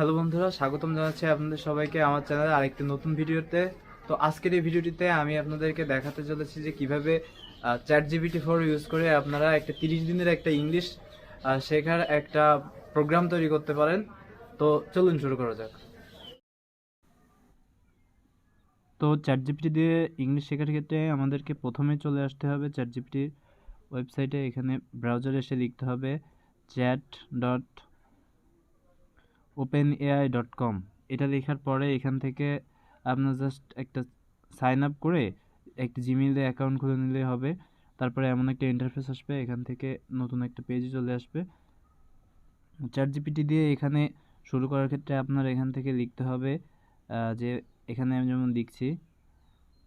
Hello বন্ধুরা, স্বাগতম জানাচ্ছি আপনাদের সবাইকে আমার চ্যানেলে আরেকটি নতুন ভিডিওতে। তো আজকের এই ভিডিওটিতে আমি আপনাদেরকে দেখাতে চলেছি যে কিভাবে ChatGPT4 ইউজ করে আপনারা একটা 30 দিনের একটা ইংলিশ শেখার একটা প্রোগ্রাম তৈরি করতে পারেন। তো চলুন শুরু করা যাক। তো ChatGPT দিয়ে ইংলিশ শেখার ক্ষেত্রে আমাদেরকে প্রথমে চলে আসতে হবে ChatGPT ওয়েবসাইটে। এখানে ব্রাউজারে এসে লিখতে হবে chat.openai.com। এটা লেখার পরে এখান থেকে আপনার জাস্ট একটা সাইন আপ করে একটা জিমেইলে অ্যাকাউন্ট খুলে নিলেই হবে। তারপরে এমন একটা ইন্টারফেস আসবে, এখান থেকে নতুন একটা পেজে চলে আসবে। ChatGPT দিয়ে এখানে শুরু করার ক্ষেত্রে আপনার এখান থেকে লিখতে হবে যে এখানে আমি যেমন লিখছি,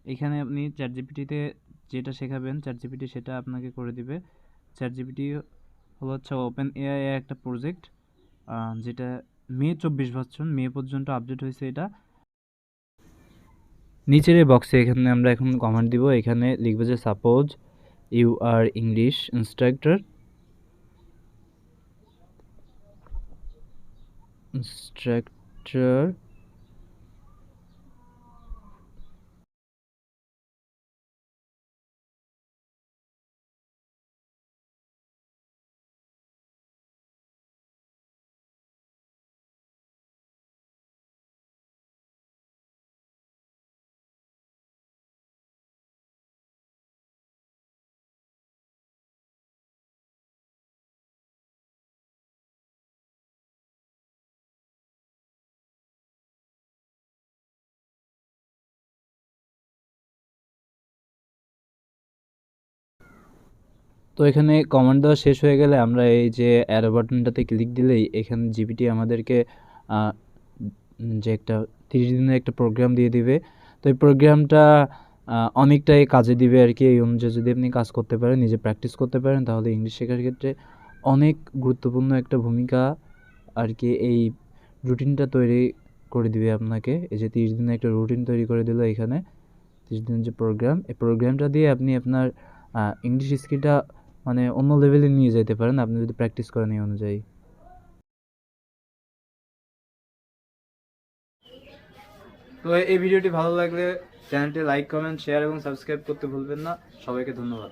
এখানে আপনি ChatGPT-তে যেটা শেখাবেন ChatGPT সেটা আপনাকে করে দিবে। ChatGPT হচ্ছে OpenAI এর একটা প্রজেক্ট, যেটা মে 24 ভার্সন, মে পর্যন্ত আপডেট হয়েছে এটা। নিচের এই বক্সে এখানে আমরা এখন কমান্ড দিব, এখানে লিখবে যে suppose you are English instructor instructor তো এখানে কমান্ড দেওয়া শেষ হয়ে গেলে আমরা এই যে অ্যারো বাটনটাতে ক্লিক দিলেই এখানে জিপিটি আমাদেরকে যে একটা 30 দিনের একটা প্রোগ্রাম দিয়ে দিবে। তো এই প্রোগ্রামটা অনেকটাই কাজে দিবে আর কি। এই অনুযায়ী যদি আপনি কাজ করতে পারেন, নিজে প্র্যাকটিস করতে পারেন, তাহলে ইংলিশ শেখার ক্ষেত্রে অনেক গুরুত্বপূর্ণ একটা ভূমিকা আর কি এই রুটিনটা তৈরি করে দিবে আপনাকে। এই যে 30 দিনের একটা রুটিন তৈরি করে দিল এখানে, 30 দিনের যে প্রোগ্রাম, এই প্রোগ্রামটা দিয়ে আপনি আপনার ইংলিশ স্কিলটা মানে অন্য লেভেলে নিয়ে যেতে পারেন আপনি যদি প্র্যাকটিস করেন এই অনুযায়ী। তো এই ভিডিওটি ভালো লাগলে চ্যানেলটি লাইক, কমেন্ট, শেয়ার এবং সাবস্ক্রাইব করতে ভুলবেন না। সবাইকে ধন্যবাদ।